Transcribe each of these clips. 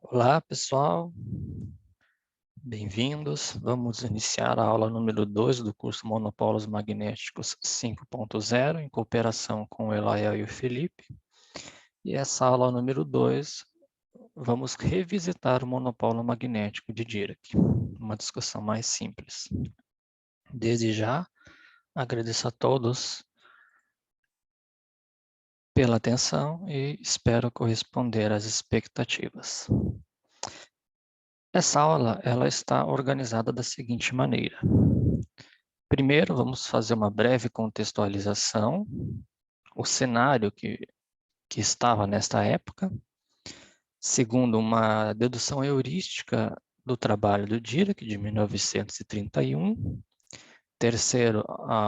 Olá, pessoal. Bem-vindos. Vamos iniciar a aula número 2 do curso Monopolos Magnéticos 5.0, em cooperação com o Elael e o Felipe. E essa aula número 2, vamos revisitar o monopolo magnético de Dirac, uma discussão mais simples. Desde já, agradeço a todos pela atenção e espero corresponder às expectativas. Essa aula ela está organizada da seguinte maneira. Primeiro, vamos fazer uma breve contextualização, o cenário que estava nesta época. Segundo, uma dedução heurística do trabalho do Dirac, de 1931. Terceiro,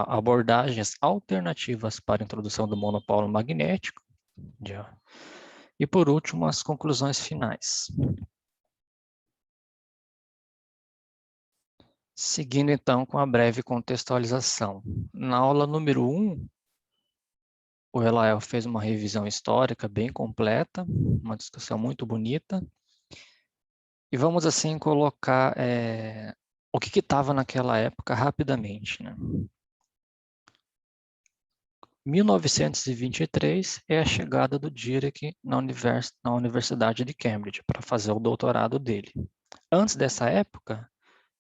abordagens alternativas para a introdução do monopolo magnético. E, por último, as conclusões finais. Seguindo, então, com a breve contextualização. Na aula número 1, o Elael fez uma revisão histórica bem completa, uma discussão muito bonita. E vamos, assim, colocar o que estava naquela época rapidamente, né? 1923 é a chegada do Dirac na Universidade de Cambridge para fazer o doutorado dele. Antes dessa época,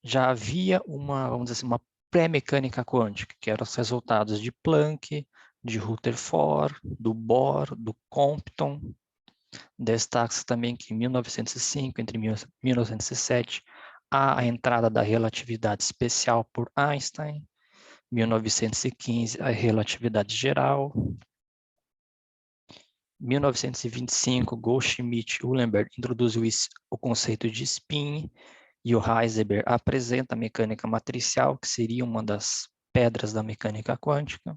já havia vamos dizer assim, uma pré-mecânica quântica, que eram os resultados de Planck, de Rutherford, do Bohr, do Compton. Destaca-se também que em 1905, entre 1907, há a entrada da relatividade especial por Einstein, 1915, a relatividade geral, 1925, Goldschmidt e Uhlenberg introduziu o conceito de spin, e o Heisenberg apresenta a mecânica matricial, que seria uma das pedras da mecânica quântica.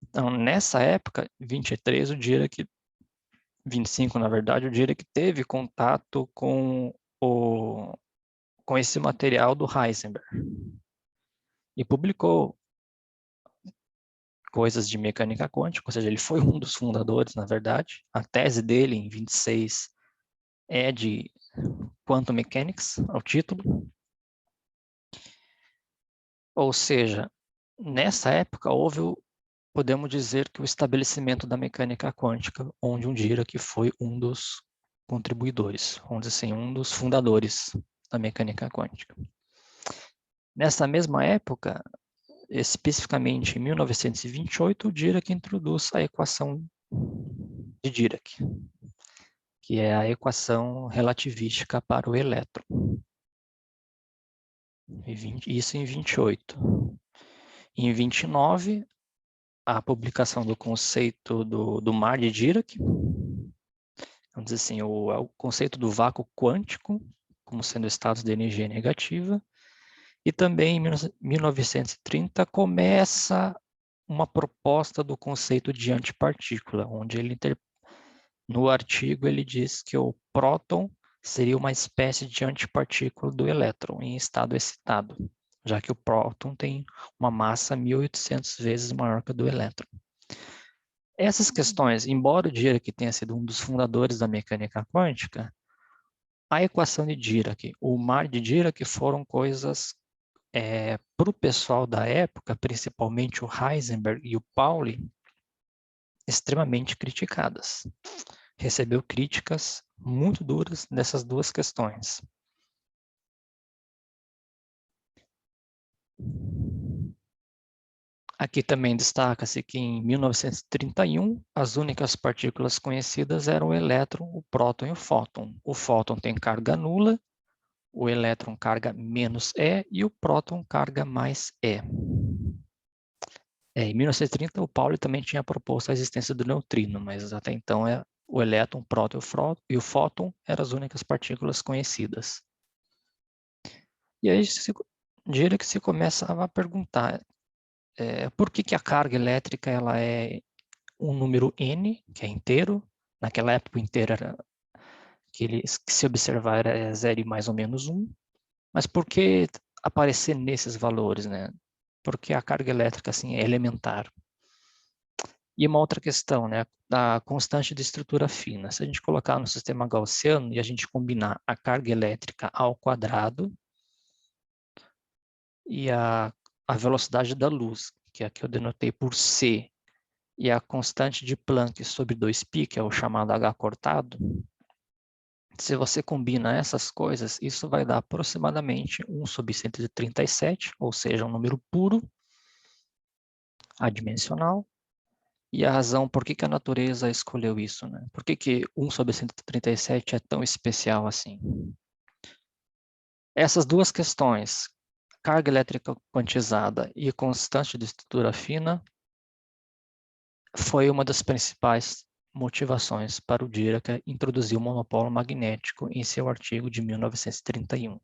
Então, nessa época, 23, o Dirac 25, na verdade, o Dirac teve contato com esse material do Heisenberg e publicou coisas de mecânica quântica, ou seja, ele foi um dos fundadores, na verdade. A tese dele, em 26, é de Quantum Mechanics, é o título. Ou seja, nessa época houve, podemos dizer que o estabelecimento da mecânica quântica, onde um Dirac foi um dos contribuidores, vamos dizer assim, um dos fundadores da mecânica quântica. Nessa mesma época, especificamente em 1928, o Dirac introduz a equação de Dirac, que é a equação relativística para o elétron. Isso em 28. Em 29, a publicação do conceito do mar de Dirac, vamos dizer assim, o conceito do vácuo quântico, como sendo estados de energia negativa. E também em 1930 começa uma proposta do conceito de antipartícula, onde no artigo ele diz que o próton seria uma espécie de antipartícula do elétron em estado excitado, já que o próton tem uma massa 1.800 vezes maior que a do elétron. Essas questões, embora o Dirac tenha sido um dos fundadores da mecânica quântica, a equação de Dirac, o mar de Dirac foram coisas para o pessoal da época, principalmente o Heisenberg e o Pauli, extremamente criticadas. Recebeu críticas muito duras nessas duas questões. Aqui também destaca-se que em 1931, as únicas partículas conhecidas eram o elétron, o próton e o fóton. O fóton tem carga nula, o elétron carga menos E e o próton carga mais E. Em 1930, o Pauli também tinha proposto a existência do neutrino, mas até então o elétron, o próton e o fóton eram as únicas partículas conhecidas. E aí Dirac se começava a perguntar por que a carga elétrica ela é um número n, que é inteiro. Naquela época o inteiro era que se observar era 0 e mais ou menos 1. Mas por que aparecer nesses valores, né? Porque a carga elétrica assim é elementar. E uma outra questão, né, da constante de estrutura fina. Se a gente colocar no sistema gaussiano e a gente combinar a carga elétrica ao quadrado e a velocidade da luz, que aqui eu denotei por C, e a constante de Planck sobre 2π, que é o chamado H cortado, se você combina essas coisas, isso vai dar aproximadamente 1/137, ou seja, um número puro, adimensional. E a razão por que a natureza escolheu isso, né? Por que 1/137 é tão especial assim? Essas duas questões, carga elétrica quantizada e constante de estrutura fina, foi uma das principais motivações para o Dirac introduzir o monopolo magnético em seu artigo de 1931.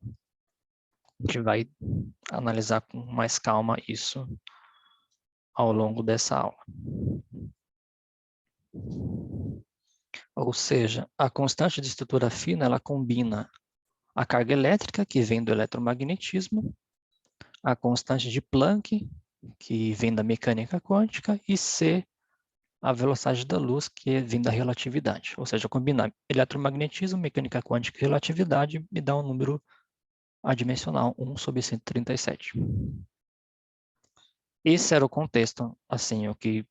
A gente vai analisar com mais calma isso ao longo dessa aula. Ou seja, a constante de estrutura fina, ela combina a carga elétrica, que vem do eletromagnetismo, a constante de Planck, que vem da mecânica quântica, e C, a velocidade da luz, que vem da relatividade. Ou seja, combinar eletromagnetismo, mecânica quântica e relatividade me dá um número adimensional, 1/137. Esse era o contexto, assim, o que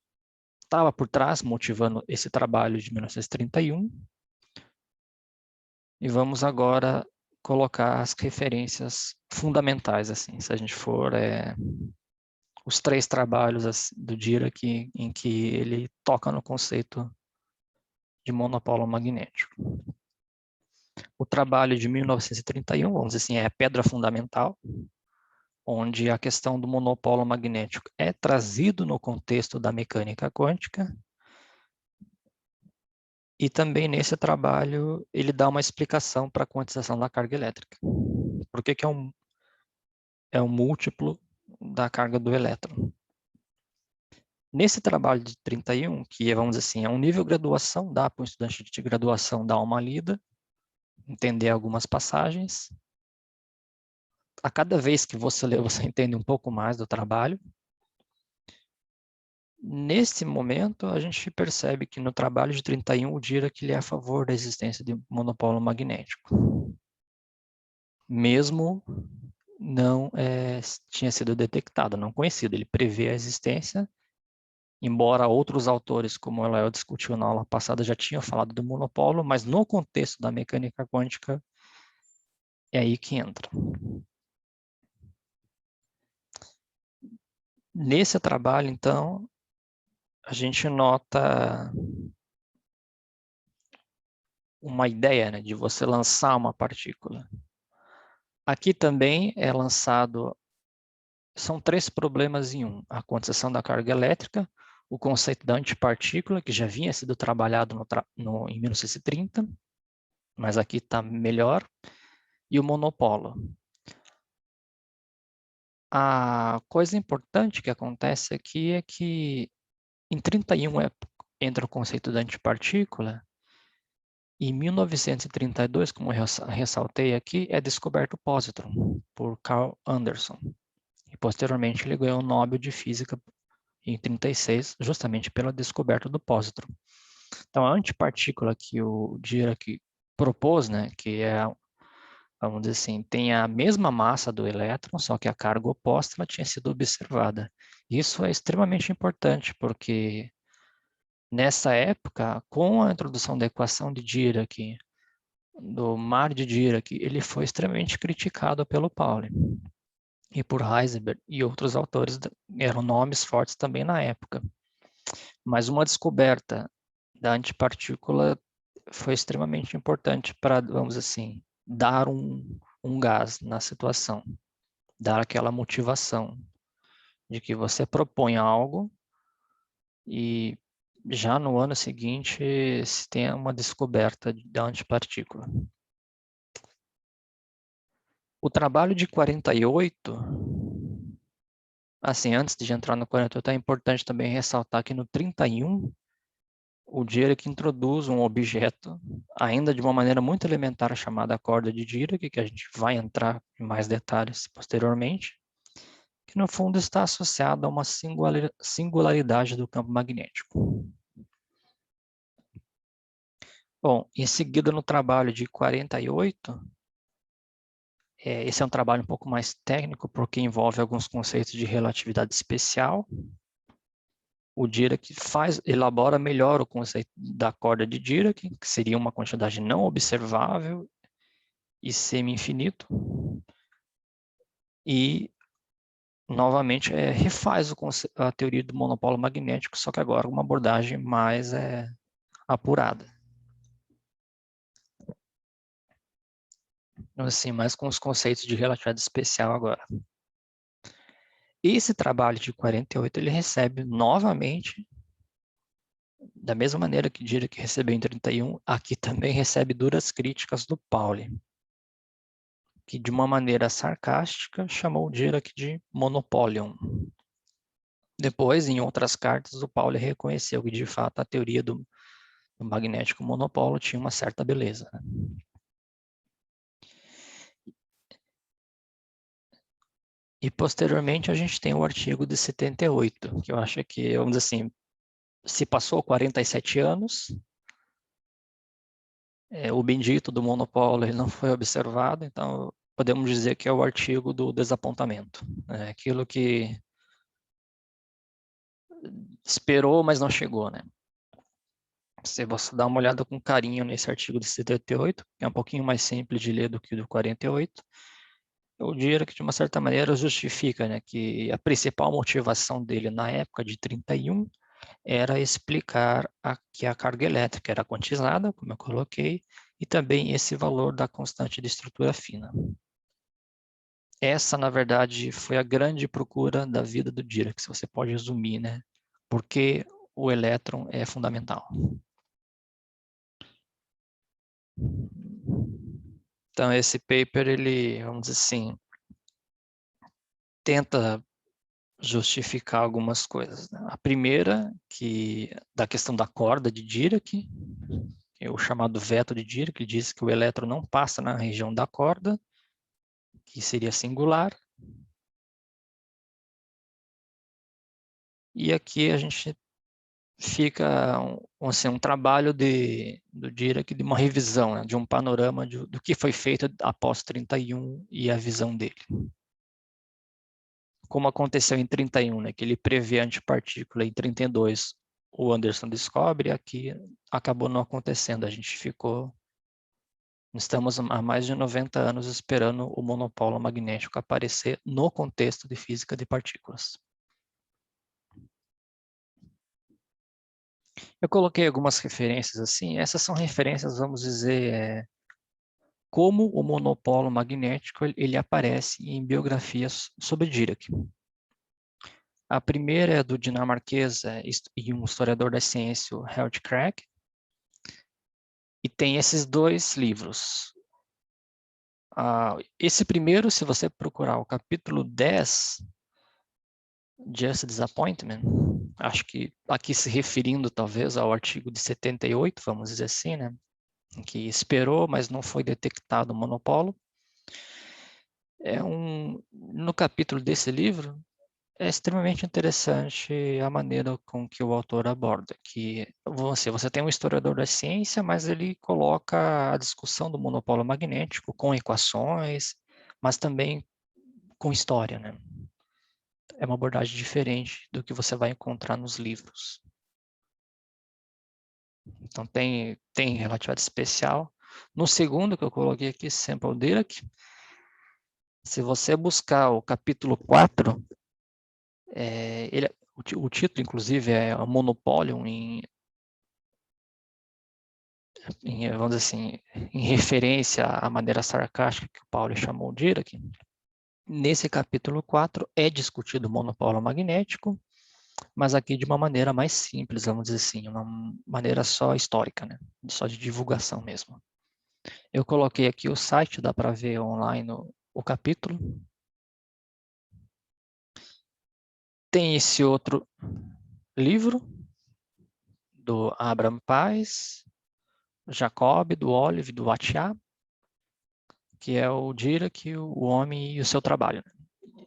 estava por trás, motivando esse trabalho de 1931. E vamos agora colocar as referências fundamentais, assim, se a gente for os 3 trabalhos assim, do Dirac em que ele toca no conceito de monopolo magnético. O trabalho de 1931, vamos dizer assim, é a pedra fundamental, onde a questão do monopolo magnético é trazido no contexto da mecânica quântica. E também nesse trabalho ele dá uma explicação para a quantização da carga elétrica. Por que é um múltiplo da carga do elétron? Nesse trabalho de 31, que é, vamos dizer assim, é um nível graduação, dá para um estudante de graduação dar uma lida, entender algumas passagens. A cada vez que você lê, você entende um pouco mais do trabalho. Nesse momento, a gente percebe que no trabalho de 31, o Dirac ele é a favor da existência de monopolo magnético. Mesmo não tinha sido detectado, não conhecido. Ele prevê a existência, embora outros autores, como o Léo discutiu na aula passada, já tinham falado do monopolo, mas no contexto da mecânica quântica, é aí que entra. Nesse trabalho, então, a gente nota uma ideia, né, de você lançar uma partícula. Aqui também é lançado, são 3 problemas em um: a quantização da carga elétrica, o conceito da antipartícula, que já vinha sido trabalhado em 1930, mas aqui está melhor, e o monopolo. A coisa importante que acontece aqui é que em 31 entra o conceito da antipartícula, e em 1932, como eu ressaltei aqui, é descoberto o pósitron por Carl Anderson. E posteriormente ele ganhou o Nobel de Física em 36, justamente pela descoberta do pósitron. Então a antipartícula que o Dirac propôs, né, que é, vamos dizer assim, tem a mesma massa do elétron, só que a carga oposta ela tinha sido observada. Isso é extremamente importante, porque nessa época, com a introdução da equação de Dirac, do mar de Dirac, ele foi extremamente criticado pelo Pauli e por Heisenberg e outros autores, eram nomes fortes também na época. Mas uma descoberta da antipartícula foi extremamente importante para, vamos dizer assim, dar um gás na situação, dar aquela motivação de que você propõe algo e já no ano seguinte se tem uma descoberta da antipartícula. O trabalho de 48, assim, antes de entrar no 48, é importante também ressaltar que no 31, o Dirac introduz um objeto, ainda de uma maneira muito elementar, chamada corda de Dirac, que a gente vai entrar em mais detalhes posteriormente, que no fundo está associado a uma singularidade do campo magnético. Bom, em seguida no trabalho de 48, esse é um trabalho um pouco mais técnico, porque envolve alguns conceitos de relatividade especial. O Dirac elabora melhor o conceito da corda de Dirac, que seria uma quantidade não observável e semi-infinito. E, novamente, refaz a teoria do monopolo magnético, só que agora uma abordagem mais apurada. Então, assim, mais com os conceitos de relatividade especial agora. Esse trabalho de 48, ele recebe novamente, da mesma maneira que Dirac recebeu em 31, aqui também recebe duras críticas do Pauli, que de uma maneira sarcástica chamou Dirac de monopolion. Depois, em outras cartas, o Pauli reconheceu que, de fato, a teoria do magnético monopolo tinha uma certa beleza. E, posteriormente, a gente tem o artigo de 78, que eu acho que, vamos dizer assim, se passou 47 anos, o bendito do monopólio ele não foi observado, então podemos dizer que é o artigo do desapontamento. Aquilo que esperou, mas não chegou, né? Se você dá uma olhada com carinho nesse artigo de 78, que é um pouquinho mais simples de ler do que o do 48, eu diria que, de uma certa maneira, justifica, né, que a principal motivação dele na época de 31 era explicar que a carga elétrica era quantizada, como eu coloquei, e também esse valor da constante de estrutura fina. Essa, na verdade, foi a grande procura da vida do Dirac, se você pode resumir, né? Porque o elétron é fundamental. Então, esse paper, ele, vamos dizer assim, tenta justificar algumas coisas, né? A primeira, da questão da corda de Dirac, que é o chamado veto de Dirac, que diz que o elétron não passa na região da corda, que seria singular. E aqui a gente fica assim, um trabalho do Dirac de uma revisão, né, de um panorama do que foi feito após 31 e a visão dele. Como aconteceu em 31, né, que ele prevê a antipartícula, em 32 o Anderson descobre, aqui acabou não acontecendo, estamos há mais de 90 anos esperando o monopolo magnético aparecer no contexto de física de partículas. Eu coloquei algumas referências assim, essas são referências, vamos dizer, como o monopolo magnético ele aparece em biografias sobre Dirac. A primeira é do dinamarquês e um historiador da ciência, o Harold Craig, e tem esses dois livros. Esse primeiro, se você procurar o capítulo 10, Just Disappointment, acho que aqui se referindo talvez ao artigo de 78, vamos dizer assim, né? Que esperou, mas não foi detectado o monopolo. No capítulo desse livro, é extremamente interessante a maneira com que o autor aborda, que você tem um historiador da ciência, mas ele coloca a discussão do monopólio magnético com equações, mas também com história, né? É uma abordagem diferente do que você vai encontrar nos livros. Então tem relatividade especial. No segundo que eu coloquei aqui, Sample Dirac, se você buscar o capítulo 4, o título, inclusive, é Monopólio vamos dizer assim, em referência à maneira sarcástica que o Pauli chamou de Dirac. Nesse capítulo 4 é discutido o monopólio magnético, mas aqui de uma maneira mais simples, vamos dizer assim, uma maneira só histórica, né? Só de divulgação mesmo. Eu coloquei aqui o site, dá para ver online o capítulo. Tem esse outro livro, do Abraham Pais, Jacob, do Olive, do Atiyah, que é o Dirac, o Homem e o Seu Trabalho.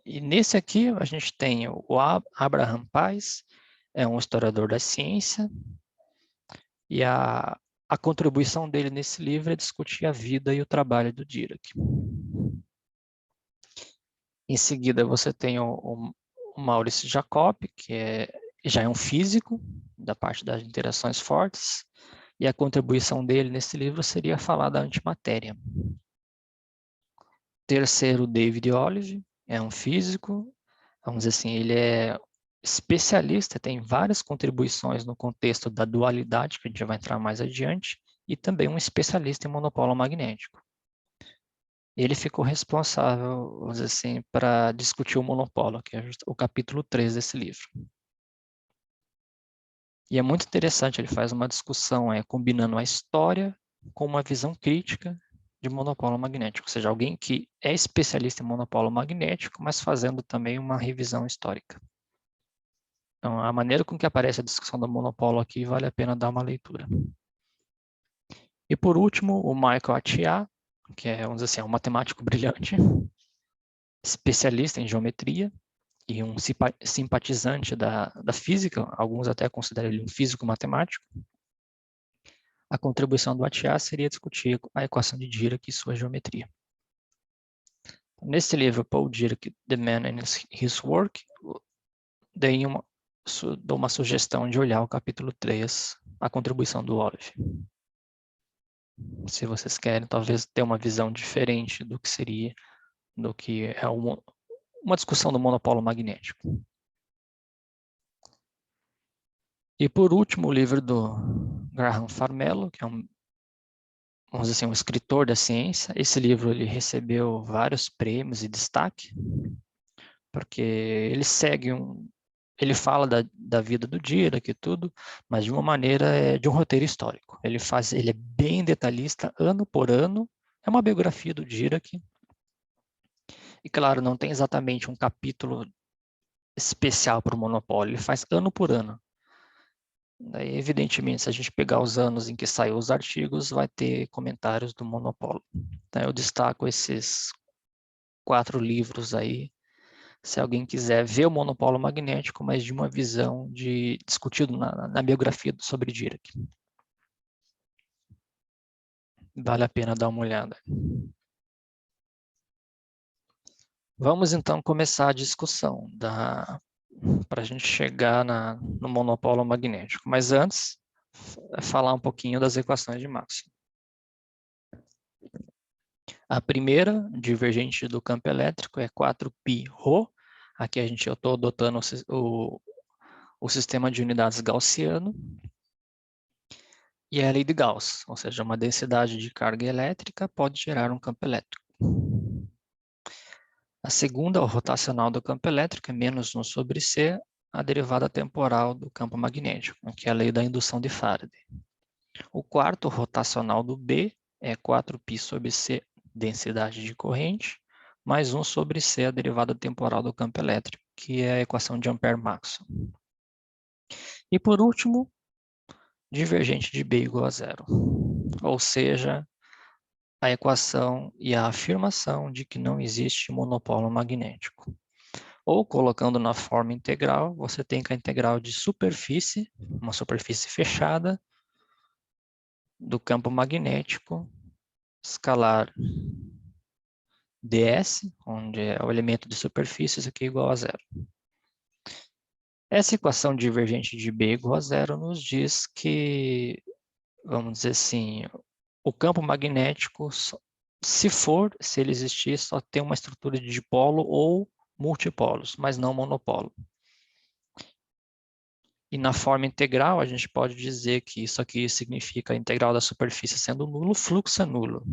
E nesse aqui a gente tem o Abraham Pais, é um historiador da ciência, e a contribuição dele nesse livro é discutir a vida e o trabalho do Dirac. Em seguida você tem o Maurice Jacob, que já é um físico da parte das interações fortes, e a contribuição dele nesse livro seria falar da antimatéria. Terceiro, David Olive, é um físico, vamos dizer assim, ele é especialista, tem várias contribuições no contexto da dualidade, que a gente vai entrar mais adiante, e também um especialista em monopolo magnético. Ele ficou responsável, vamos dizer assim, para discutir o monopolo, que é o capítulo 3 desse livro. E é muito interessante, ele faz uma discussão combinando a história com uma visão crítica de monopolo magnético, ou seja, alguém que é especialista em monopolo magnético, mas fazendo também uma revisão histórica. Então, a maneira com que aparece a discussão do monopolo aqui vale a pena dar uma leitura. E por último, o Michael Atiyah, que é, vamos dizer assim, um matemático brilhante, especialista em geometria e um simpatizante da física, alguns até consideram ele um físico matemático. A contribuição do Atiyah seria discutir a equação de Dirac e sua geometria. Nesse livro, Paul Dirac, The Man and His Work, dou uma sugestão de olhar o capítulo 3, a contribuição do Olive. Se vocês querem, talvez ter uma visão diferente do que seria, do que é uma discussão do monopolo magnético. E por último, o livro do Graham Farmelo, que é vamos dizer assim, um escritor da ciência. Esse livro ele recebeu vários prêmios e destaque, porque ele segue ele fala da vida do Dirac e tudo, mas de uma maneira de um roteiro histórico. Ele é bem detalhista, ano por ano. É uma biografia do Dirac. E claro, não tem exatamente um capítulo especial para o monopólio. Ele faz ano por ano. Daí, evidentemente, se a gente pegar os anos em que saiu os artigos, vai ter comentários do monopólio. Então, eu destaco esses 4 livros aí, se alguém quiser ver o monopólio magnético, mas de uma visão discutido na biografia sobre Dirac. Vale a pena dar uma olhada. Vamos então começar a discussão para a gente chegar no monopólio magnético. Mas antes, falar um pouquinho das equações de Maxwell. A primeira, divergente do campo elétrico, é 4πρ. Aqui eu estou adotando o sistema de unidades gaussiano. E é a lei de Gauss, ou seja, uma densidade de carga elétrica pode gerar um campo elétrico. A segunda, o rotacional do campo elétrico, é menos 1 sobre C, a derivada temporal do campo magnético, que é a lei da indução de Faraday. O quarto, o rotacional do B, é 4π sobre C, densidade de corrente, mais 1 sobre C, a derivada temporal do campo elétrico, que é a equação de Ampère-Maxwell. E por último, divergente de B igual a zero, ou seja, a equação e a afirmação de que não existe monopólio magnético. Ou, colocando na forma integral, você tem que a integral de superfície, uma superfície fechada, do campo magnético, escalar ds, onde é o elemento de superfície, isso aqui é igual a zero. Essa equação divergente de B igual a zero nos diz que, vamos dizer assim, o campo magnético, se ele existir, só tem uma estrutura de dipolo ou multipolos, mas não monopolo. E na forma integral, a gente pode dizer que isso aqui significa a integral da superfície sendo nulo, o fluxo é nulo.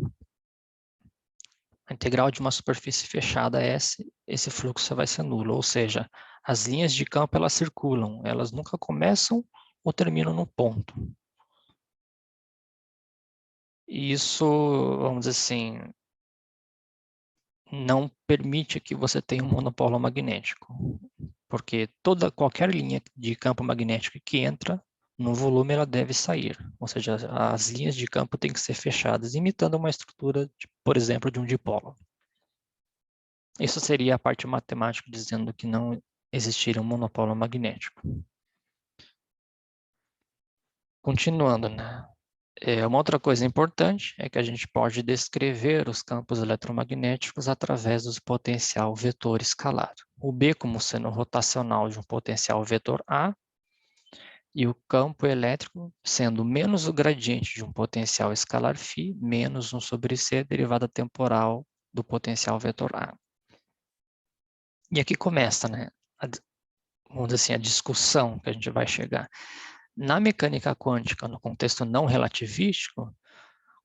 A integral de uma superfície fechada S, esse fluxo vai ser nulo, ou seja, as linhas de campo elas circulam, elas nunca começam ou terminam no ponto. E isso, vamos dizer assim, não permite que você tenha um monopólio magnético, porque qualquer linha de campo magnético que entra no volume, ela deve sair, ou seja, as linhas de campo têm que ser fechadas, imitando uma estrutura, por exemplo, de um dipolo. Isso seria a parte matemática dizendo que não existiria um monopólio magnético. Continuando, né? Uma outra coisa importante é que a gente pode descrever os campos eletromagnéticos através do potencial vetor escalar. O B como sendo rotacional de um potencial vetor A e o campo elétrico sendo menos o gradiente de um potencial escalar φ menos 1 sobre C derivada temporal do potencial vetor A. E aqui começa, né, vamos dizer assim, a discussão que a gente vai chegar. Na mecânica quântica, no contexto não relativístico,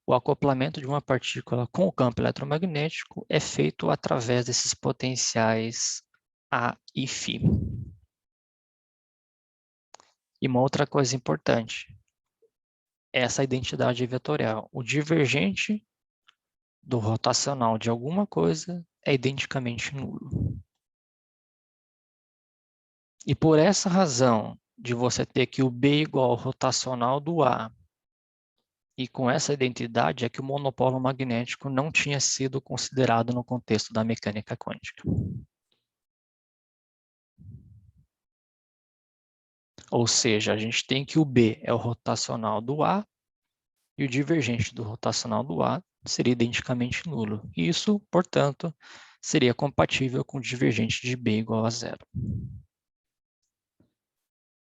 o acoplamento de uma partícula com o campo eletromagnético é feito através desses potenciais A e φ. E uma outra coisa importante, essa identidade vetorial. O divergente do rotacional de alguma coisa é identicamente nulo. E por essa razão de você ter que o B igual ao rotacional do A, e com essa identidade é que o monopólio magnético não tinha sido considerado no contexto da mecânica quântica. Ou seja, a gente tem que o B é o rotacional do A e o divergente do rotacional do A seria identicamente nulo. E isso, portanto, seria compatível com o divergente de B igual a zero.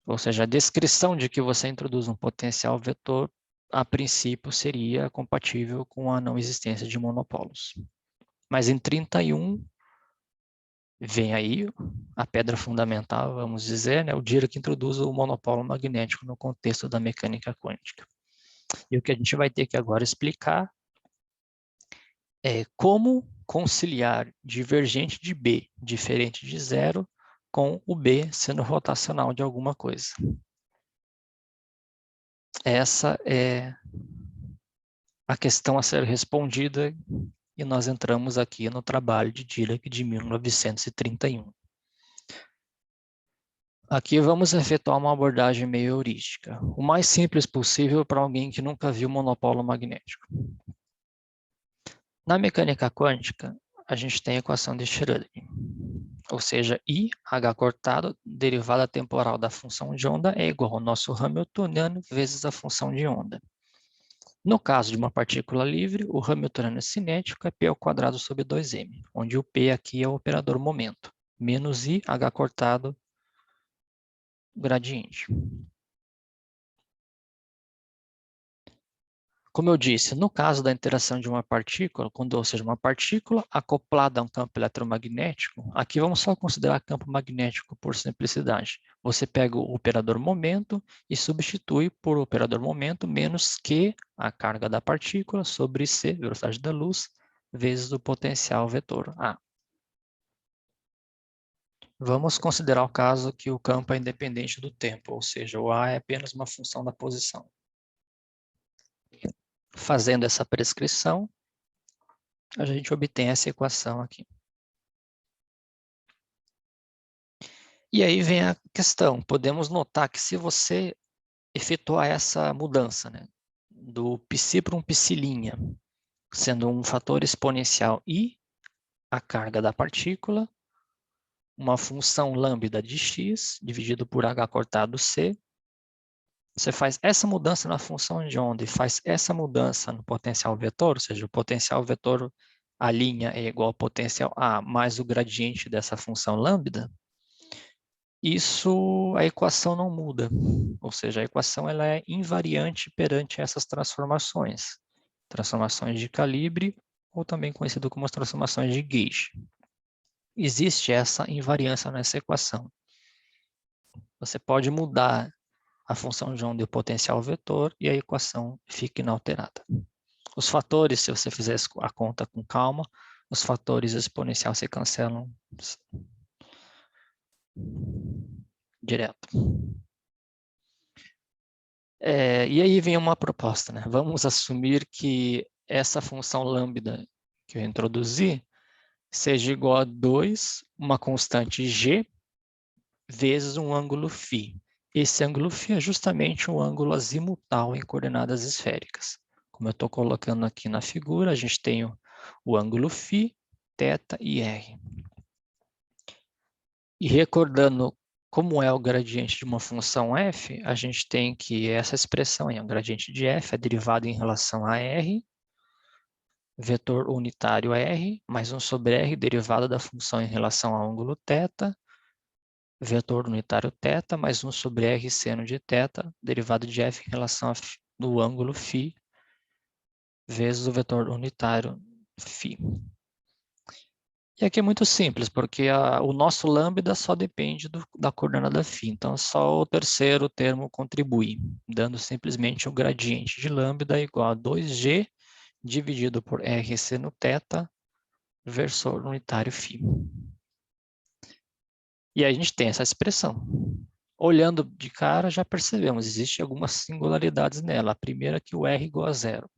Ou seja, a descrição de que você introduz um potencial vetor, a princípio, seria compatível com a não existência de monopólios. Mas em 31, vem aí a pedra fundamental, vamos dizer, né? O Dirac introduz o monopólio magnético no contexto da mecânica quântica. E o que a gente vai ter que agora explicar é como conciliar divergente de B, diferente de zero, com o B sendo rotacional de alguma coisa. Essa é a questão a ser respondida e nós entramos aqui no trabalho de Dirac de 1931. Aqui vamos efetuar uma abordagem meio heurística, o mais simples possível para alguém que nunca viu monopólio magnético. Na mecânica quântica, a gente tem a equação de Schrödinger, ou seja, I, H cortado, derivada temporal da função de onda é igual ao nosso Hamiltoniano vezes a função de onda. No caso de uma partícula livre, o Hamiltoniano cinético é P ao quadrado sobre 2m, onde o P aqui é o operador momento, menos I, H cortado, gradiente. Como eu disse, no caso da interação de uma partícula, ou seja, uma partícula acoplada a um campo eletromagnético, aqui vamos só considerar campo magnético por simplicidade. Você pega o operador momento e substitui por operador momento menos Q, a carga da partícula, sobre C, velocidade da luz, vezes o potencial vetor A. Vamos considerar o caso que o campo é independente do tempo, ou seja, o A é apenas uma função da posição. Fazendo essa prescrição, a gente obtém essa equação aqui. E aí vem a questão, podemos notar que se você efetuar essa mudança, né, do π para um π', sendo um fator exponencial i, a carga da partícula, uma função lambda de x dividido por h cortado c, você faz essa mudança na função de onda e faz essa mudança no potencial vetor, ou seja, o potencial vetor, a linha é igual ao potencial A mais o gradiente dessa função lambda, a equação não muda. Ou seja, a equação ela é invariante perante essas transformações. Transformações de calibre, ou também conhecido como as transformações de gauge. Existe essa invariância nessa equação. Você pode mudar a função de onda e o potencial vetor e a equação fica inalterada. Os fatores, se você fizer a conta com calma, os fatores exponenciais se cancelam direto. E aí vem uma proposta, né? Vamos assumir que essa função lambda que eu introduzi seja igual a 2, uma constante g, vezes um ângulo φ. Esse ângulo φ é justamente um ângulo azimutal em coordenadas esféricas. Como eu estou colocando aqui na figura, a gente tem o ângulo φ θ e r. E recordando como é o gradiente de uma função f, a gente tem que essa expressão aí, o gradiente de f é derivado em relação a r, vetor unitário r, mais 1 sobre r, derivada da função em relação ao ângulo θ, vetor unitário θ, mais 1 sobre r seno de θ, derivado de f em relação ao ângulo φ, vezes o vetor unitário φ. E aqui é muito simples, porque o nosso lambda só depende da coordenada φ, então só o terceiro termo contribui, dando simplesmente o gradiente de lambda igual a 2g dividido por r seno θ, versor unitário φ. E aí a gente tem essa expressão. Olhando de cara, já percebemos, existem algumas singularidades nela. A primeira é que o r igual a zero.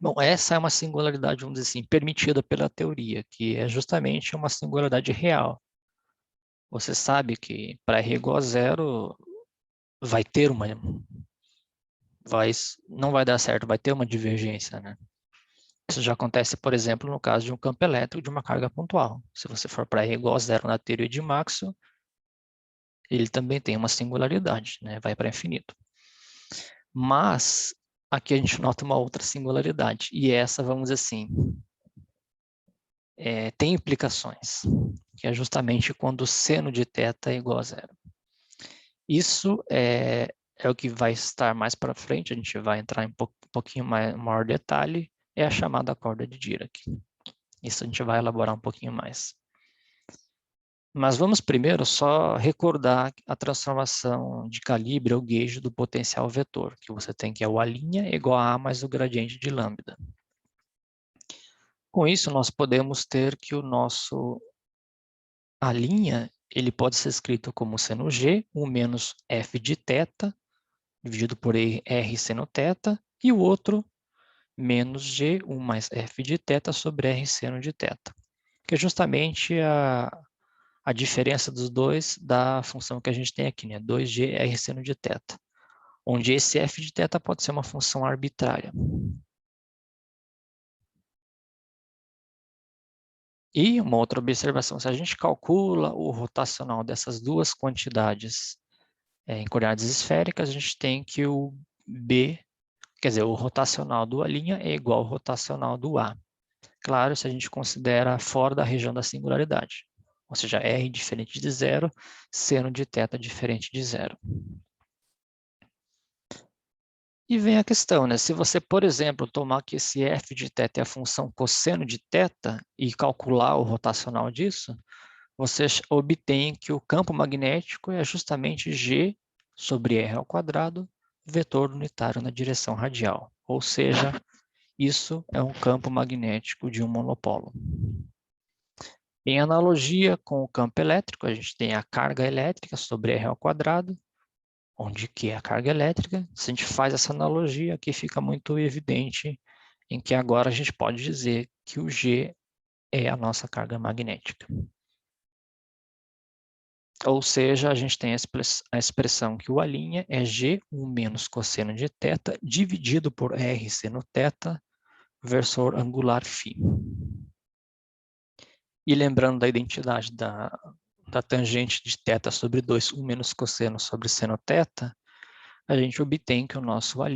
Bom, essa é uma singularidade, vamos dizer assim, permitida pela teoria, que é justamente uma singularidade real. Você sabe que para r igual a zero, vai ter uma... não vai dar certo, vai ter uma divergência, né? Isso já acontece, por exemplo, no caso de um campo elétrico de uma carga pontual. Se você for para r igual a zero na teoria de Maxwell, ele também tem uma singularidade, né? Vai para infinito. Mas aqui a gente nota uma outra singularidade, e essa, vamos dizer assim, tem implicações, que é justamente quando o seno de θ é igual a zero. Isso é o que vai estar mais para frente, a gente vai entrar em um pouquinho maior detalhe, é a chamada corda de Dirac. Isso a gente vai elaborar um pouquinho mais. Mas vamos primeiro só recordar a transformação de calibre ou gauge do potencial vetor, que você tem que é o A' igual a A mais o gradiente de lambda. Com isso, nós podemos ter que o nosso A', ele pode ser escrito como seno G, 1 menos f de θ, dividido por r seno θ, e o outro menos G, 1 mais f de θ sobre r seno de θ, que é justamente a diferença dos dois da função que a gente tem aqui, né? 2g r seno de θ, onde esse f de θ pode ser uma função arbitrária. E uma outra observação, se a gente calcula o rotacional dessas duas quantidades em coordenadas esféricas, a gente tem que o B, quer dizer, o rotacional do A' é igual ao rotacional do A. Claro, se a gente considera fora da região da singularidade. Ou seja, R diferente de zero, seno de θ diferente de zero. E vem a questão, né? Se você, por exemplo, tomar que esse f de θ é a função cosseno de θ e calcular o rotacional disso, você obtém que o campo magnético é justamente G sobre R ao quadrado, vetor unitário na direção radial. Ou seja, isso é um campo magnético de um monopolo. Em analogia com o campo elétrico, a gente tem a carga elétrica sobre R ao quadrado, onde que é a carga elétrica. Se a gente faz essa analogia, aqui fica muito evidente em que agora a gente pode dizer que o G é a nossa carga magnética. Ou seja, a gente tem a expressão que o A' é G, 1 menos cosseno de θ, dividido por R seno θ, versor angular φ. E lembrando da identidade da tangente de θ sobre 2, 1 menos cosseno sobre seno θ, a gente obtém que o nosso A'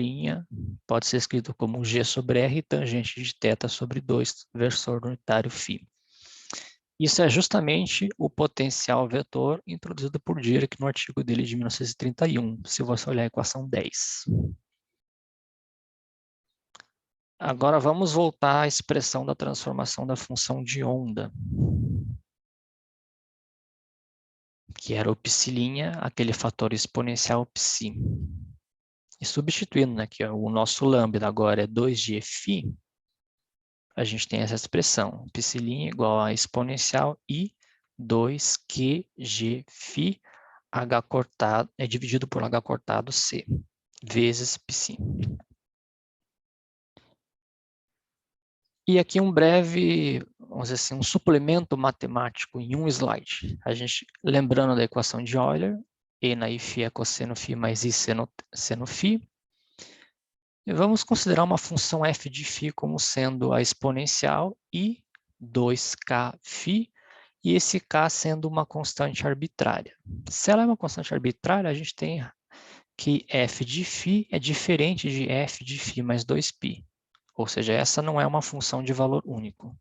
pode ser escrito como G sobre R, tangente de θ sobre 2, versor unitário φ. Isso é justamente o potencial vetor introduzido por Dirac no artigo dele de 1931, se você olhar a equação 10. Agora vamos voltar à expressão da transformação da função de onda, que era o π', aquele fator exponencial π. E substituindo, né, que o nosso lambda agora é 2gφ, a gente tem essa expressão, π' igual a exponencial i 2qgφ h cortado, dividido por h cortado c, vezes π'. E aqui um breve, vamos dizer assim, um suplemento matemático em um slide. A gente, lembrando da equação de Euler, E na I φ é cosseno φ mais I seno φ. E vamos considerar uma função f de φ como sendo a exponencial i 2k φ, e esse k sendo uma constante arbitrária. Se ela é uma constante arbitrária, a gente tem que f de φ é diferente de f de φ mais 2π. Ou seja, essa não é uma função de valor único.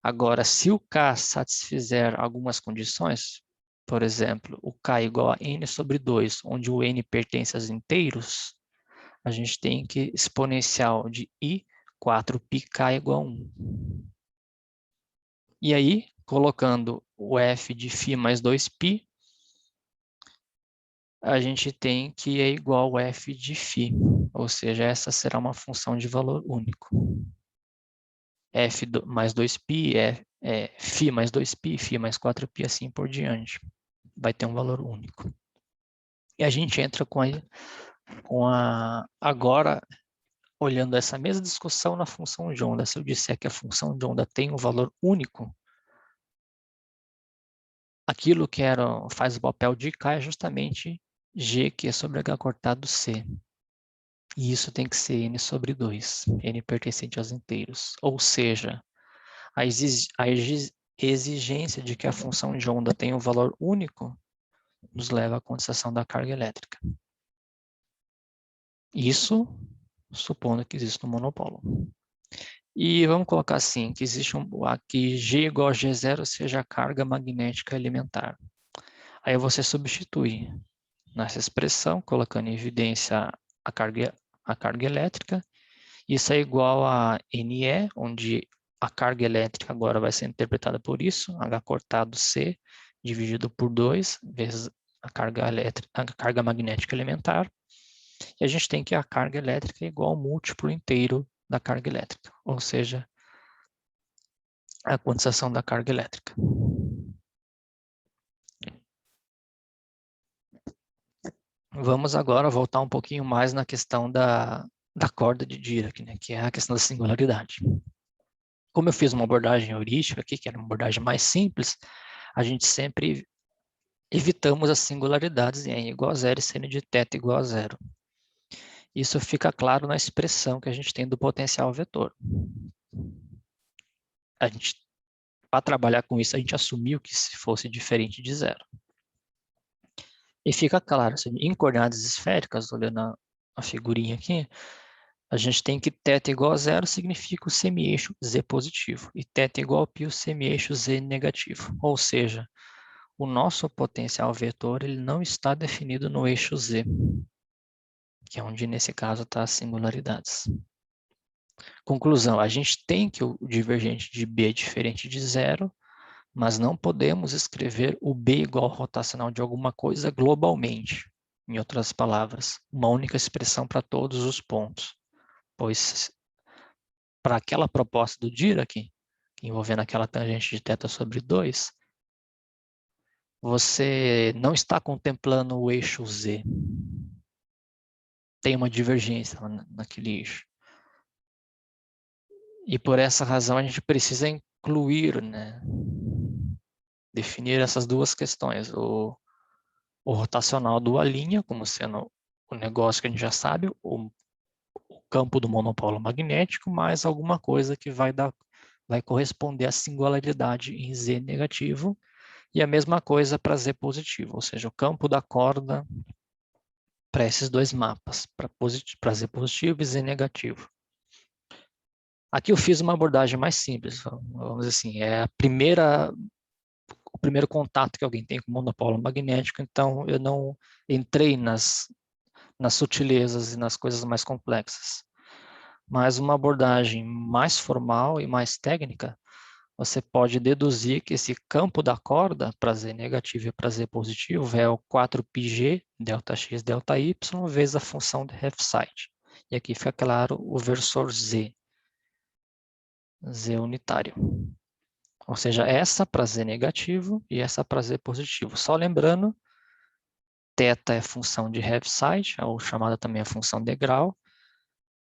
Agora, se o k satisfizer algumas condições, por exemplo, o k igual a n sobre 2, onde o n pertence aos inteiros, a gente tem que exponencial de i 4πk igual a 1. E aí, colocando o f de φ mais 2π, a gente tem que é igual a f de φ, ou seja, essa será uma função de valor único. F mais 2π φ mais 2π, φ mais 4π, assim por diante. Vai ter um valor único. E a gente entra agora, olhando essa mesma discussão na função de onda. Se eu disser que a função de onda tem um valor único, aquilo que faz o papel de K é justamente G, que é sobre H cortado C. E isso tem que ser N sobre 2, N pertencente aos inteiros. Ou seja, a exigência de que a função de onda tenha um valor único nos leva à condensação da carga elétrica. Isso supondo que existe um monopolo. E vamos colocar assim, que existe aqui G igual a G0 seja a carga magnética elementar. Aí você substitui nessa expressão, colocando em evidência a carga elétrica. Isso é igual a NE, onde a carga elétrica agora vai ser interpretada por isso, H cortado C, dividido por 2, vezes a carga magnética elementar. E a gente tem que a carga elétrica é igual ao múltiplo inteiro da carga elétrica, ou seja, a quantização da carga elétrica. Vamos agora voltar um pouquinho mais na questão da corda de Dirac, né, que é a questão da singularidade. Como eu fiz uma abordagem heurística aqui, que era uma abordagem mais simples, a gente sempre evitamos as singularidades em n igual a 0 e seno de θ igual a 0. Isso fica claro na expressão que a gente tem do potencial vetor. Para trabalhar com isso, a gente assumiu que se fosse diferente de 0. E fica claro, assim, em coordenadas esféricas, olhando a figurinha aqui, a gente tem que θ igual a 0 significa o semi-eixo z positivo, e θ igual a π o semi-eixo z negativo. Ou seja, o nosso potencial vetor ele não está definido no eixo z, que é onde, nesse caso, está as singularidades. Conclusão, a gente tem que o divergente de B é diferente de 0, mas não podemos escrever o B igual ao rotacional de alguma coisa globalmente. Em outras palavras, uma única expressão para todos os pontos. Pois, para aquela proposta do Dirac, envolvendo aquela tangente de θ sobre 2, você não está contemplando o eixo Z. Tem uma divergência naquele eixo. E por essa razão a gente precisa incluir, né, definir essas duas questões, o rotacional dual linha, como sendo o negócio que a gente já sabe, o campo do monopolo magnético, mais alguma coisa que vai corresponder à singularidade em Z negativo, e a mesma coisa para Z positivo, ou seja, o campo da corda para esses dois mapas, para Z positivo e Z negativo. Aqui eu fiz uma abordagem mais simples, vamos dizer assim, é o primeiro contato que alguém tem com o monopolo magnético, então eu não entrei nas sutilezas e nas coisas mais complexas. Mas uma abordagem mais formal e mais técnica, você pode deduzir que esse campo da corda, para Z negativo e para Z positivo, é o 4πg, ΔX, ΔY, vezes a função de Heaviside. E aqui fica claro o versor Z unitário. Ou seja, essa para Z negativo e essa para Z positivo. Só lembrando, θ é função de Heaviside, ou chamada também a função de grau.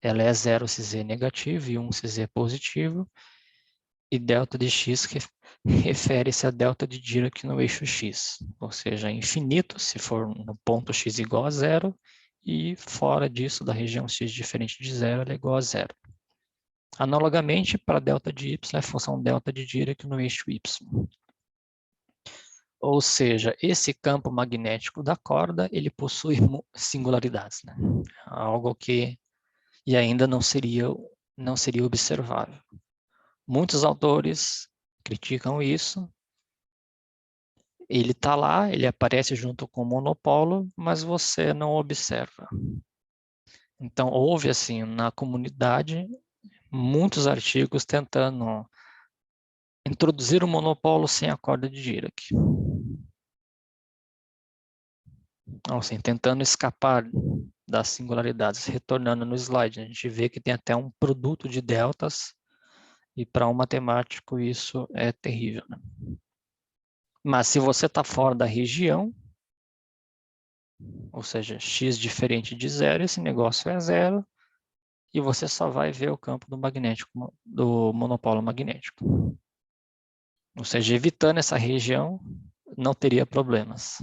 Ela é 0 se Z negativo e 1 se Z positivo. E delta de x refere-se a delta de Dirac no eixo x. Ou seja, infinito se for no ponto x igual a 0 e fora disso, da região x diferente de zero, ela é igual a zero. Analogamente, para delta de y, é a função delta de Dirac no eixo y. Ou seja, esse campo magnético da corda, ele possui singularidades, né? Algo que ainda não seria observável. Muitos autores criticam isso. Ele está lá, ele aparece junto com o monopolo, mas você não observa. Então, houve, assim, na comunidade, muitos artigos tentando introduzir o monopolo sem a corda de Dirac. Então, assim, tentando escapar das singularidades. Retornando no slide, a gente vê que tem até um produto de deltas, e para um matemático isso é terrível, né? Mas se você está fora da região, ou seja, x diferente de zero, esse negócio é zero, e você só vai ver o campo do monopolo magnético. Ou seja, evitando essa região, não teria problemas.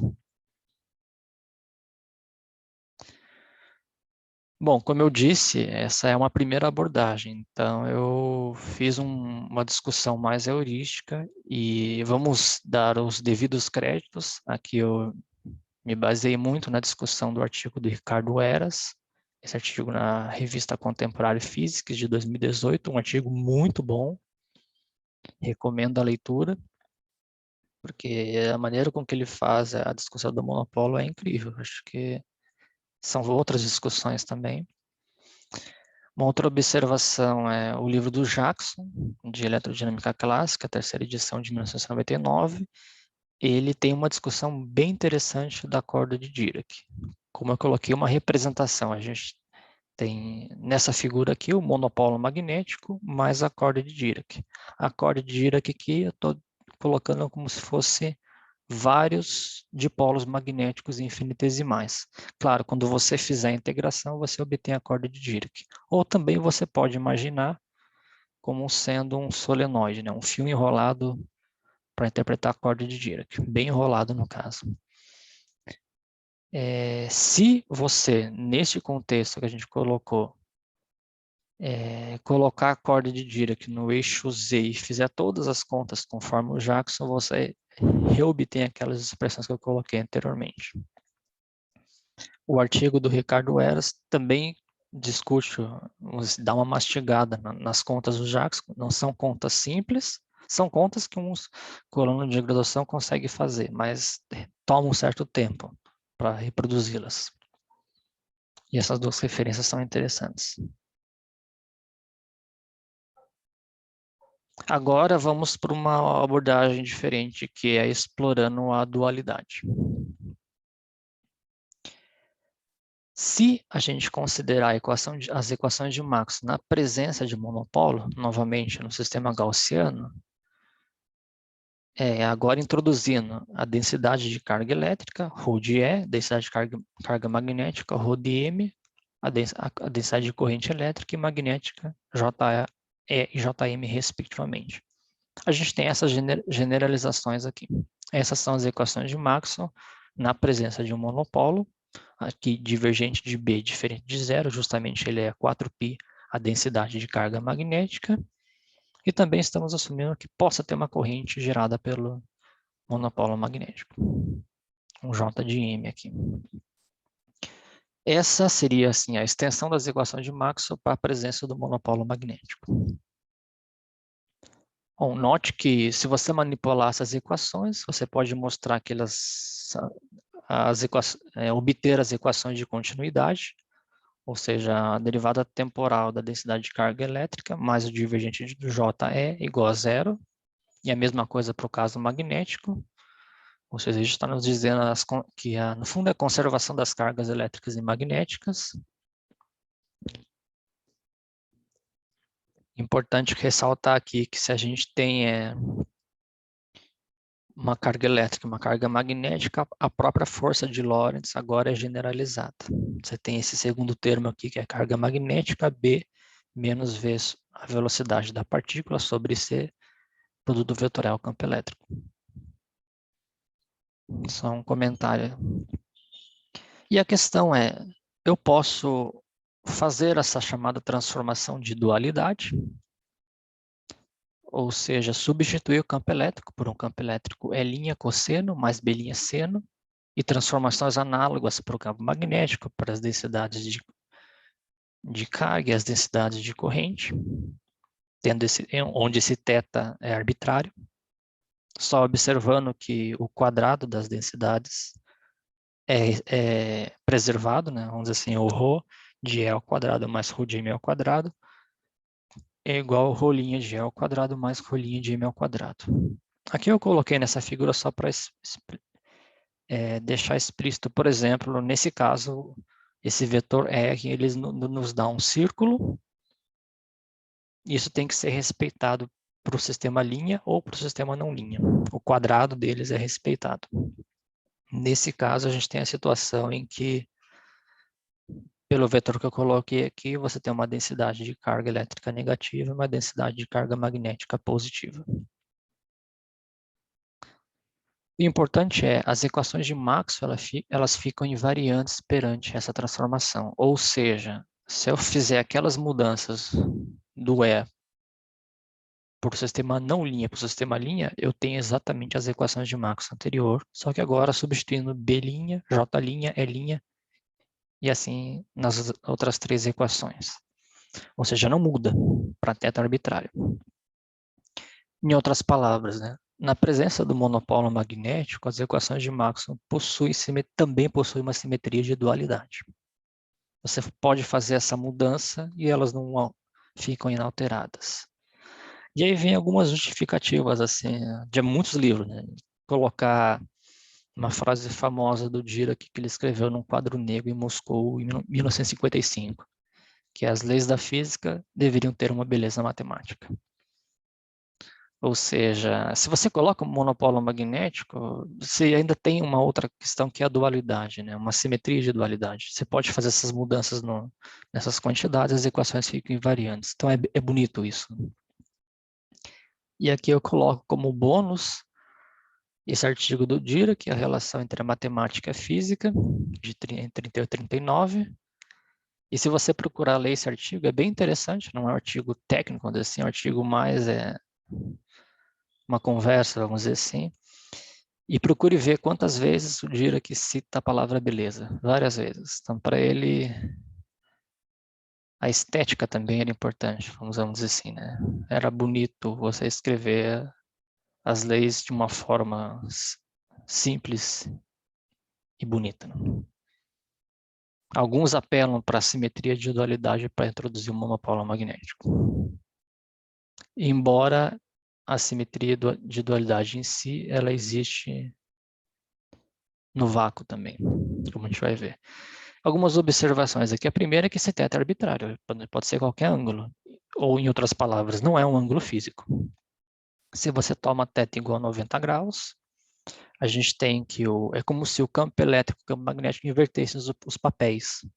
Bom, como eu disse, essa é uma primeira abordagem, então eu fiz uma discussão mais heurística e vamos dar os devidos créditos. Aqui eu me baseei muito na discussão do artigo do Ricardo Heras, esse artigo na Revista Contemporânea Physics de 2018, um artigo muito bom, recomendo a leitura, porque a maneira com que ele faz a discussão do monopólio é incrível, acho que são outras discussões também. Uma outra observação é o livro do Jackson, de Eletrodinâmica Clássica, terceira edição de 1999. Ele tem uma discussão bem interessante da corda de Dirac. Como eu coloquei uma representação, a gente tem nessa figura aqui o monopolo magnético mais a corda de Dirac. A corda de Dirac aqui eu estou colocando como se fosse vários dipolos magnéticos infinitesimais. Claro, quando você fizer a integração, você obtém a corda de Dirac. Ou também você pode imaginar como sendo um solenoide, né? Um fio enrolado para interpretar a corda de Dirac, bem enrolado no caso. Se você, neste contexto que a gente colocou, colocar a corda de Dirac no eixo Z e fizer todas as contas conforme o Jackson, você reobtém aquelas expressões que eu coloquei anteriormente. O artigo do Ricardo Heras também discute, dá uma mastigada nas contas do Jackson. Não são contas simples, são contas que um aluno de graduação consegue fazer, mas toma um certo tempo para reproduzi-las. E essas duas referências são interessantes. Agora vamos para uma abordagem diferente, que é explorando a dualidade. Se a gente considerar as equações de Maxwell na presença de monopolo, novamente no sistema gaussiano, agora introduzindo a densidade de carga elétrica, ρ de E, densidade de carga magnética, ρ de M, a densidade de corrente elétrica e magnética, JE e JM, respectivamente. A gente tem essas generalizações aqui. Essas são as equações de Maxwell na presença de um monopolo, aqui divergente de B diferente de zero, justamente ele é 4π a densidade de carga magnética, e também estamos assumindo que possa ter uma corrente gerada pelo monopolo magnético, um J de M aqui. Essa seria assim a extensão das equações de Maxwell para a presença do monopolo magnético. Bom, note que se você manipular essas equações, você pode mostrar que obter as equações de continuidade, ou seja, a derivada temporal da densidade de carga elétrica mais o divergente do JE igual a zero, e a mesma coisa para o caso magnético, ou seja, a gente está nos dizendo que no fundo é a conservação das cargas elétricas e magnéticas. Importante ressaltar aqui que se a gente tem uma carga elétrica, uma carga magnética, a própria força de Lorentz agora é generalizada. Você tem esse segundo termo aqui, que é carga magnética, B menos V a velocidade da partícula sobre C, produto vetorial campo elétrico. Só um comentário. E a questão é, eu posso fazer essa chamada transformação de dualidade, ou seja, substituir o campo elétrico por um campo elétrico E' cosseno mais B' seno, e transformações análogas para o campo magnético, para as densidades de carga e as densidades de corrente, onde esse θ é arbitrário, só observando que o quadrado das densidades é preservado, né? Vamos dizer assim, o ρ de E ao quadrado mais ρ de M ao quadrado é igual ao ρ' de E ao quadrado mais ρ' de M ao quadrado. Aqui eu coloquei nessa figura só para deixar explícito, por exemplo, nesse caso, esse vetor R, ele nos dá um círculo. Isso tem que ser respeitado para o sistema linha ou para o sistema não linha. O quadrado deles é respeitado. Nesse caso, a gente tem a situação em que, pelo vetor que eu coloquei aqui, você tem uma densidade de carga elétrica negativa e uma densidade de carga magnética positiva. O importante é, as equações de Maxwell, elas ficam invariantes perante essa transformação. Ou seja, se eu fizer aquelas mudanças do E por sistema não linha para o sistema linha, eu tenho exatamente as equações de Maxwell anterior, só que agora substituindo B', J', E' e assim nas outras três equações. Ou seja, não muda para θ arbitrário. Em outras palavras, né? Na presença do monopolo magnético, as equações de Maxwell também possuem uma simetria de dualidade. Você pode fazer essa mudança e elas não ficam inalteradas. E aí vem algumas justificativas, assim, de muitos livros, né? Colocar uma frase famosa do Dirac que ele escreveu num quadro negro em Moscou em 1955, que as leis da física deveriam ter uma beleza matemática. Ou seja, se você coloca um monopolo magnético, você ainda tem uma outra questão que é a dualidade, né? Uma simetria de dualidade. Você pode fazer essas mudanças nessas quantidades, as equações ficam invariantes. Então é bonito isso. E aqui eu coloco como bônus esse artigo do Dirac, a relação entre a matemática e a física, entre 38 e 39. E se você procurar ler esse artigo, é bem interessante, não é um artigo técnico, assim, é um artigo mais uma conversa, vamos dizer assim. E procure ver quantas vezes o Dirac cita a palavra beleza, várias vezes. Então, para ele, a estética também era importante, vamos dizer assim, né? Era bonito você escrever as leis de uma forma simples e bonita. Alguns apelam para a simetria de dualidade para introduzir o monopolo magnético. Embora a simetria de dualidade em si, ela existe no vácuo também, como a gente vai ver. Algumas observações aqui. A primeira é que esse θ é arbitrário, pode ser qualquer ângulo. Ou, em outras palavras, não é um ângulo físico. Se você toma θ igual a 90 graus, a gente tem que é como se o campo elétrico e o campo magnético invertessem os papéis.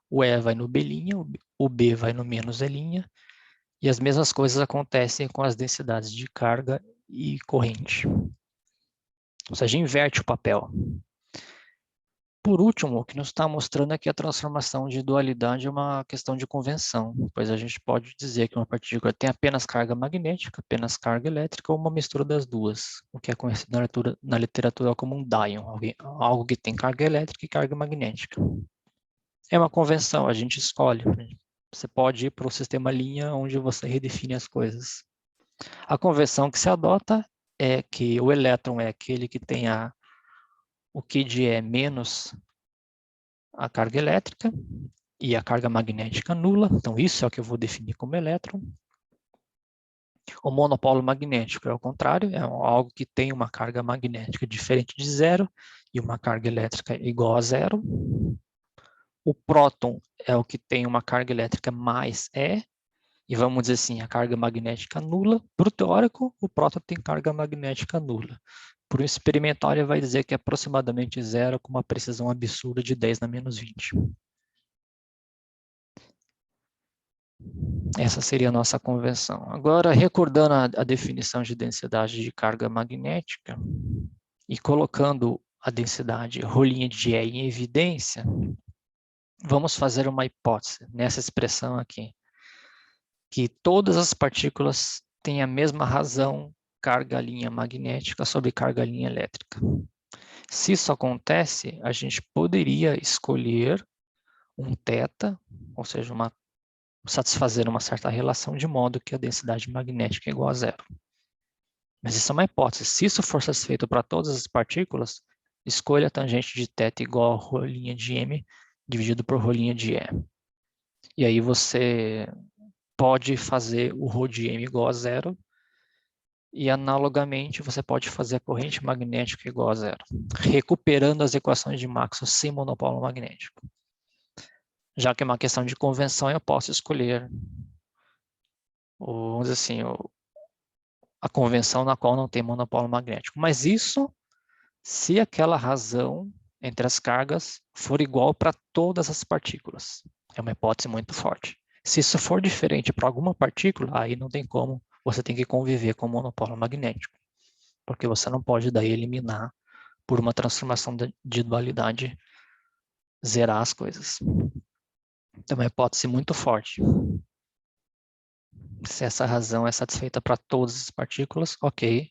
O E vai no B', o B vai no menos E', e as mesmas coisas acontecem com as densidades de carga e corrente. Ou seja, inverte o papel. Por último, o que nos está mostrando é que a transformação de dualidade é uma questão de convenção, pois a gente pode dizer que uma partícula tem apenas carga magnética, apenas carga elétrica ou uma mistura das duas, o que é conhecido na literatura como um dion, algo que tem carga elétrica e carga magnética. É uma convenção, a gente escolhe. Você pode ir para o sistema linha, onde você redefine as coisas. A convenção que se adota é que o elétron é aquele que tem o Q de E menos a carga elétrica e a carga magnética nula. Então, isso é o que eu vou definir como elétron. O monopolo magnético é o contrário, é algo que tem uma carga magnética diferente de zero e uma carga elétrica igual a zero. O próton é o que tem uma carga elétrica mais E, e vamos dizer assim, a carga magnética nula. Para o teórico, o próton tem carga magnética nula. Para o experimental, ele vai dizer que é aproximadamente zero, com uma precisão absurda de 10 na menos 20. Essa seria a nossa convenção. Agora, recordando a definição de densidade de carga magnética e colocando a densidade ρ' de E em evidência, Vamos fazer uma hipótese nessa expressão aqui, que todas as partículas têm a mesma razão carga linha magnética sobre carga linha elétrica. Se isso acontece, a gente poderia escolher um θ, ou seja, satisfazer uma certa relação de modo que a densidade magnética é igual a zero. Mas isso é uma hipótese. Se isso for satisfeito para todas as partículas, escolha a tangente de θ igual a rolinha de m dividido por rolinha de e. E aí você pode fazer o ρ de m igual a zero e, analogamente, você pode fazer a corrente magnética igual a zero, recuperando as equações de Maxwell sem monopolo magnético. Já que é uma questão de convenção, eu posso escolher, vamos dizer assim, a convenção na qual não tem monopolo magnético. Mas isso se aquela razão entre as cargas for igual para todas as partículas. É uma hipótese muito forte. Se isso for diferente para alguma partícula, aí não tem como, você tem que conviver com o monopolo magnético, porque você não pode daí eliminar por uma transformação de dualidade, zerar as coisas. Então, é uma hipótese muito forte. Se essa razão é satisfeita para todas as partículas, ok.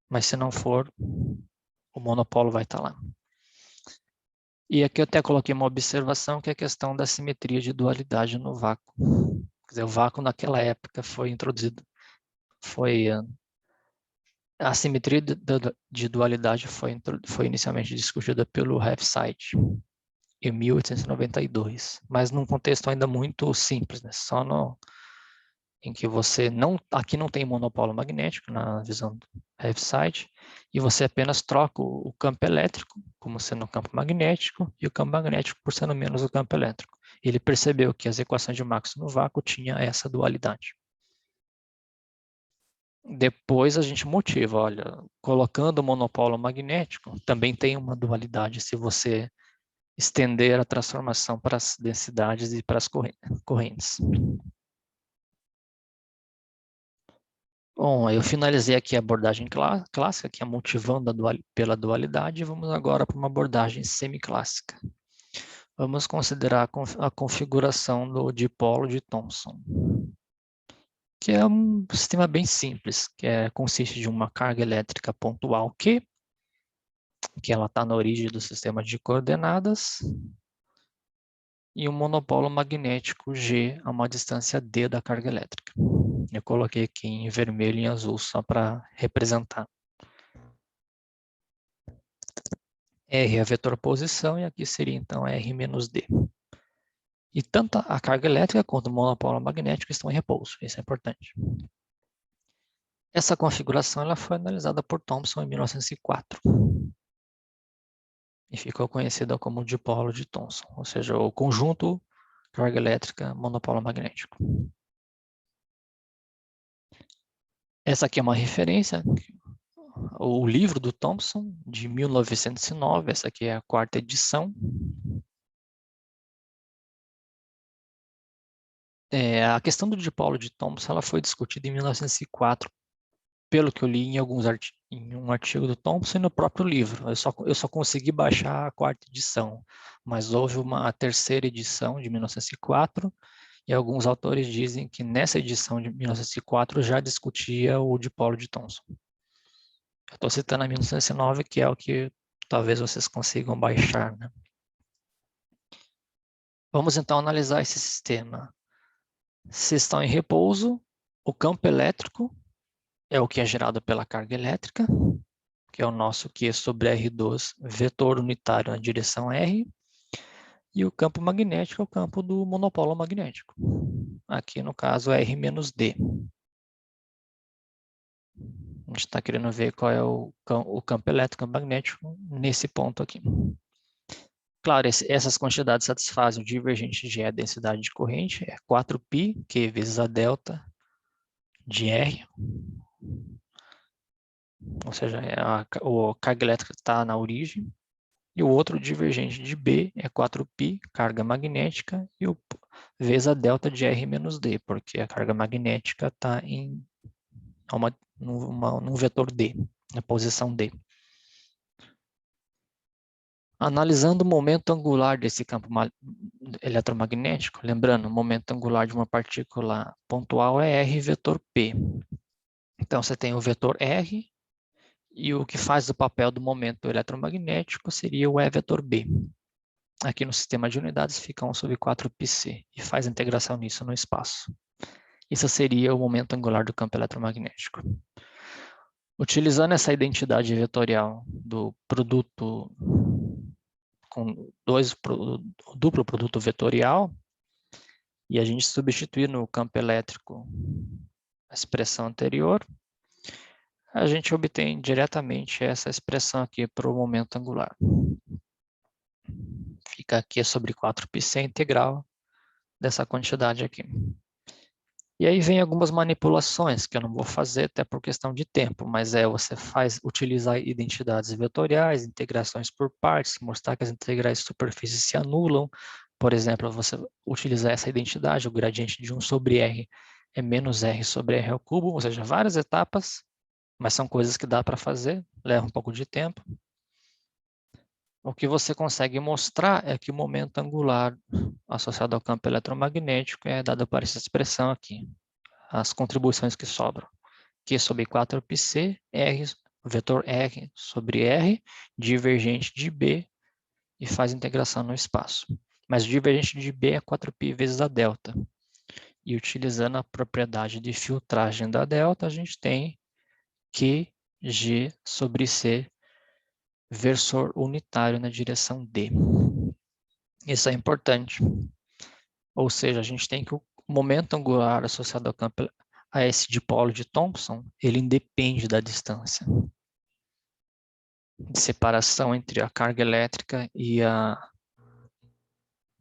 Mas se não for, o monopolo vai estar lá. E aqui eu até coloquei uma observação, que é a questão da simetria de dualidade no vácuo. Quer dizer, o vácuo naquela época foi introduzido, a simetria de dualidade foi inicialmente discutida pelo Heaviside em 1892, mas num contexto ainda muito simples, né? Só em que você aqui não tem monopolo magnético na visão do Heaviside, e você apenas troca o campo elétrico como sendo o campo magnético e o campo magnético por sendo menos o campo elétrico. Ele percebeu que as equações de Maxwell no vácuo tinham essa dualidade. Depois a gente motiva, olha, colocando o monopolo magnético, também tem uma dualidade se você estender a transformação para as densidades e para as correntes. Bom, eu finalizei aqui a abordagem clássica, que é motivando pela dualidade, e vamos agora para uma abordagem semiclássica. Vamos considerar a configuração do dipolo de Thomson, que é um sistema bem simples, consiste de uma carga elétrica pontual Q, que ela está na origem do sistema de coordenadas, e um monopolo magnético G a uma distância D da carga elétrica. Eu coloquei aqui em vermelho e em azul só para representar. R é a vetor posição e aqui seria então R menos D. E tanto a carga elétrica quanto o monopolo magnético estão em repouso, isso é importante. Essa configuração ela foi analisada por Thomson em 1904 e ficou conhecida como dipolo de Thomson, ou seja, o conjunto carga elétrica monopolo magnético. Essa aqui é uma referência, o livro do Thomson, de 1909, essa aqui é a 4ª edição. A questão do dipolo de Thomson ela foi discutida em 1904, pelo que eu li em um artigo do Thomson e no próprio livro. Eu só consegui baixar a 4ª edição, mas houve uma 3ª edição de 1904, e alguns autores dizem que nessa edição de 1904 já discutia o dipolo de Thomson. Eu estou citando a 1909, que é o que talvez vocês consigam baixar, né? Vamos então analisar esse sistema. Se estão em repouso, o campo elétrico é o que é gerado pela carga elétrica, que é o nosso Q sobre R2, vetor unitário na direção R, e o campo magnético é o campo do monopolo magnético. Aqui, no caso, R menos D. A gente está querendo ver qual é o campo elétrico e magnético nesse ponto aqui. Claro, essas quantidades satisfazem o divergente de E, a densidade de corrente, é 4π, Q vezes a delta de R, ou seja, a carga elétrica está na origem, e o outro divergente de B é 4π, carga magnética, e o vezes a delta de R menos D, porque a carga magnética está num vetor D, na posição D. Analisando o momento angular desse campo eletromagnético, lembrando, o momento angular de uma partícula pontual é R vetor P. Então, você tem o vetor R, e o que faz o papel do momento eletromagnético seria o E vetor B. Aqui no sistema de unidades fica 1 sobre 4πc, e faz a integração nisso no espaço. Isso seria o momento angular do campo eletromagnético. Utilizando essa identidade vetorial do produto com duplo produto vetorial, e a gente substituir no campo elétrico a expressão anterior, a gente obtém diretamente essa expressão aqui para o momento angular. Fica aqui sobre 4πc integral dessa quantidade aqui. E aí vem algumas manipulações que eu não vou fazer até por questão de tempo, mas você utilizar identidades vetoriais, integrações por partes, mostrar que as integrais de superfície se anulam. Por exemplo, você utilizar essa identidade, o gradiente de 1 sobre R é menos R sobre R ao cubo, ou seja, várias etapas, mas são coisas que dá para fazer, leva um pouco de tempo. O que você consegue mostrar é que o momento angular associado ao campo eletromagnético é dado por essa expressão aqui. As contribuições que sobram. Q sobre 4πc, R, vetor R sobre R, divergente de B, e faz integração no espaço. Mas o divergente de B é 4π vezes a delta. E utilizando a propriedade de filtragem da delta, a gente tem QG sobre C, versor unitário na direção D. Isso é importante. Ou seja, a gente tem que o momento angular associado ao campo a esse dipolo de Thomson, ele independe da distância de separação entre a carga elétrica e a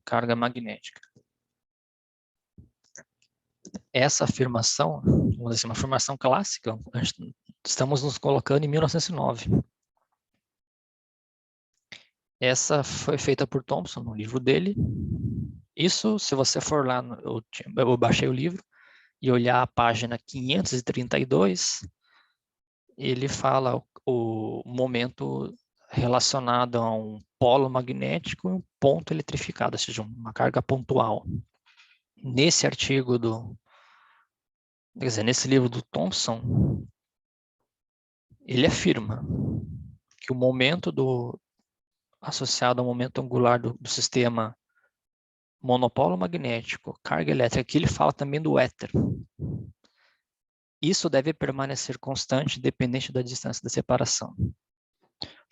carga magnética. Essa afirmação, vamos dizer assim, uma afirmação clássica, estamos nos colocando em 1909. Essa foi feita por Thomson no livro dele. Isso, se você for lá, eu baixei o livro e olhar a página 532, ele fala o momento relacionado a um polo magnético e um ponto eletrificado, ou seja, uma carga pontual. Nesse artigo nesse livro do Thomson, ele afirma que o momento associado ao momento angular do sistema monopolo magnético, carga elétrica, aqui ele fala também do éter. Isso deve permanecer constante, independente da distância da separação.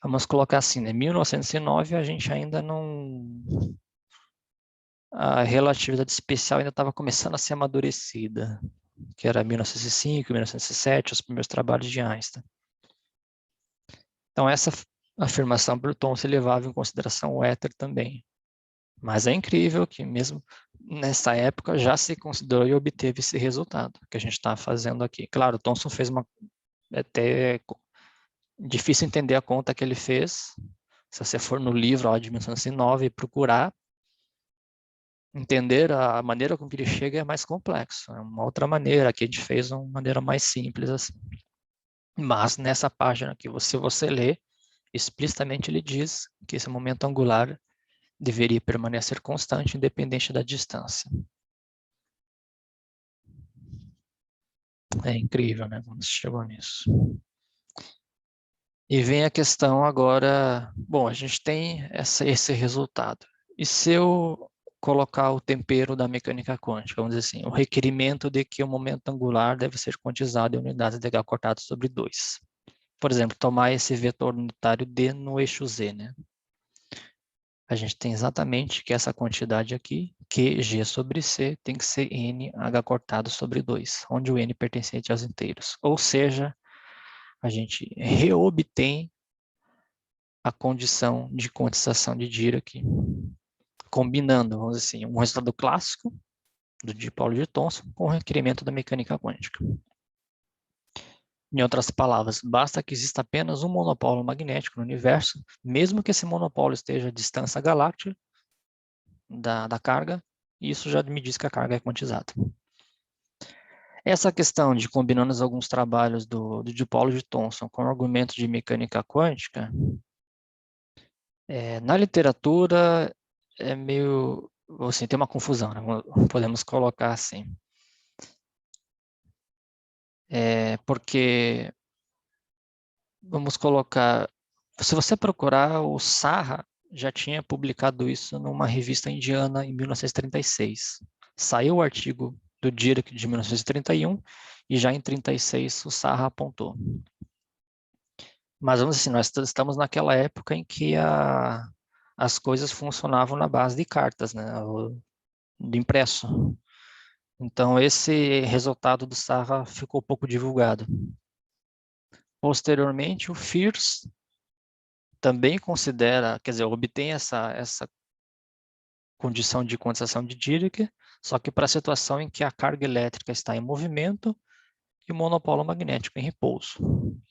Vamos colocar assim, né? Em 1909 a gente ainda não... A relatividade especial ainda estava começando a ser amadurecida, que era 1905, 1907, os primeiros trabalhos de Einstein. Então essa afirmação por Thomson levava em consideração o éter também. Mas é incrível que mesmo nessa época já se considerou e obteve esse resultado que a gente está fazendo aqui. Claro, Thomson fez até difícil entender a conta que ele fez. Se você for no livro ó, de 1909 e procurar entender a maneira com que ele chega é mais complexo. É uma outra maneira, aqui a gente fez uma maneira mais simples assim. Mas nessa página que se você ler, explicitamente ele diz que esse momento angular deveria permanecer constante, independente da distância. É incrível, né? Como se chegou nisso. E vem a questão agora, bom, a gente tem esse resultado. E se eu colocar o tempero da mecânica quântica, vamos dizer assim, o requerimento de que o momento angular deve ser quantizado em unidades de H cortado sobre 2. Por exemplo, tomar esse vetor unitário D no eixo Z, né? A gente tem exatamente que essa quantidade aqui, QG sobre C, tem que ser NH cortado sobre 2, onde o N pertencente aos inteiros. Ou seja, a gente reobtém a condição de quantização de Dirac, combinando, vamos dizer assim, um resultado clássico do dipolo de Thomson com o requerimento da mecânica quântica. Em outras palavras, basta que exista apenas um monopolo magnético no universo, mesmo que esse monopolo esteja à distância galáctica da carga, e isso já me diz que a carga é quantizada. Essa questão de combinando alguns trabalhos do dipolo de Thomson com argumentos de mecânica quântica Na literatura é meio, assim, tem uma confusão, né? Podemos colocar assim. Porque, vamos colocar, se você procurar, o Sarra já tinha publicado isso numa revista indiana em 1936. Saiu o artigo do Dirac de 1931 e já em 36 o Sarra apontou. Mas vamos assim, nós estamos naquela época em que as coisas funcionavam na base de cartas, né? De impresso. Então esse resultado do Sarra ficou pouco divulgado. Posteriormente, o Fierce também considera, quer dizer, obtém essa condição de quantização de Dirac, só que para a situação em que a carga elétrica está em movimento e o monopolo magnético em repouso.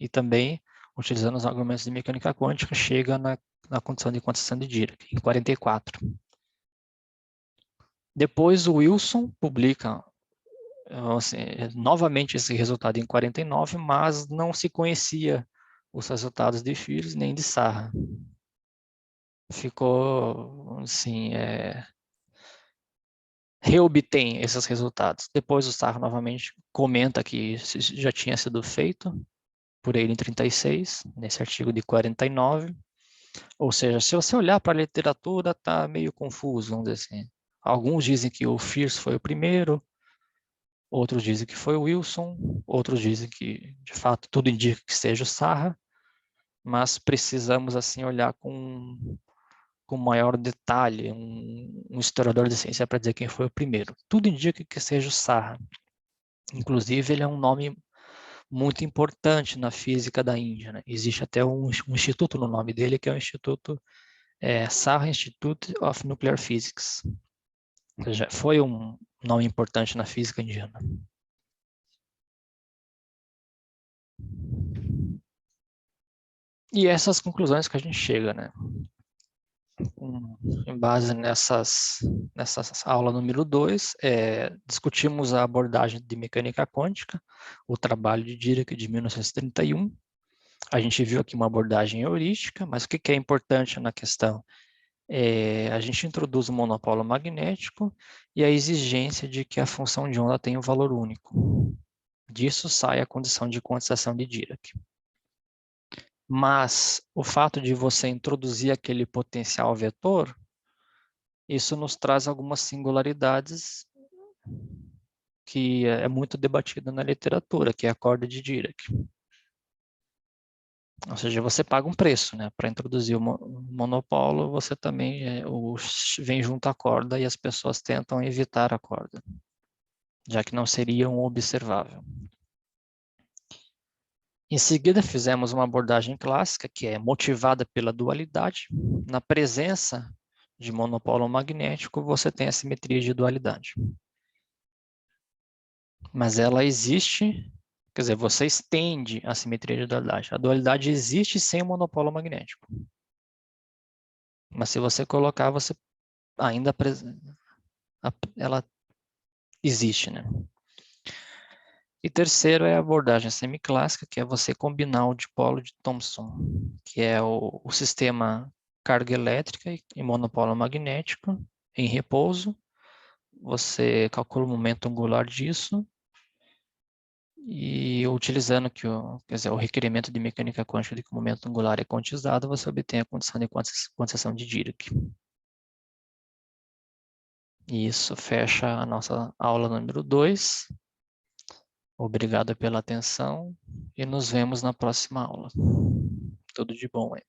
E também, utilizando os argumentos de mecânica quântica, chega na condição de quantização de Dirac, em 44. Depois, o Wilson publica assim, novamente esse resultado em 49, mas não se conhecia os resultados de Fierce nem de Sarra. Ficou, assim, reobtém esses resultados. Depois o Sarra novamente comenta que isso já tinha sido feito por ele em 36, nesse artigo de 49. Ou seja, se você olhar para a literatura, está meio confuso, vamos dizer assim. Alguns dizem que o Fierce foi o primeiro, outros dizem que foi o Wilson, outros dizem que, de fato, tudo indica que seja o Sarra, mas precisamos, assim, olhar com maior detalhe, um historiador de ciência para dizer quem foi o primeiro. Tudo indica que seja o Sarra. Inclusive, ele é um nome muito importante na física da Índia, né? Existe até um instituto no nome dele, que é o Instituto Sarra Institute of Nuclear Physics. Ou seja, foi um nome importante na física indiana. E essas conclusões que a gente chega, né? Em base nessa aula número 2, discutimos a abordagem de mecânica quântica, o trabalho de Dirac de 1931. A gente viu aqui uma abordagem heurística, mas o que é importante na questão? A gente introduz o monopolo magnético e a exigência de que a função de onda tenha um valor único. Disso sai a condição de quantização de Dirac. Mas o fato de você introduzir aquele potencial vetor, isso nos traz algumas singularidades que é muito debatida na literatura, que é a corda de Dirac. Ou seja, você paga um preço, né? Para introduzir o monopolo, você também vem junto à corda e as pessoas tentam evitar a corda, já que não seria um observável. Em seguida, fizemos uma abordagem clássica, que é motivada pela dualidade. Na presença de monopolo magnético, você tem a simetria de dualidade. Mas ela existe, quer dizer, você estende a simetria de dualidade. A dualidade existe sem o monopolo magnético. Mas se você colocar, você ainda ela existe, né? E terceiro é a abordagem semiclássica, que é você combinar o dipolo de Thomson, que é o sistema carga elétrica e monopolo magnético em repouso. Você calcula o momento angular disso e utilizando quer dizer, o requerimento de mecânica quântica de que o momento angular é quantizado, você obtém a condição de quantização de Dirac. E isso fecha a nossa aula número 2. Obrigado pela atenção e nos vemos na próxima aula. Tudo de bom aí.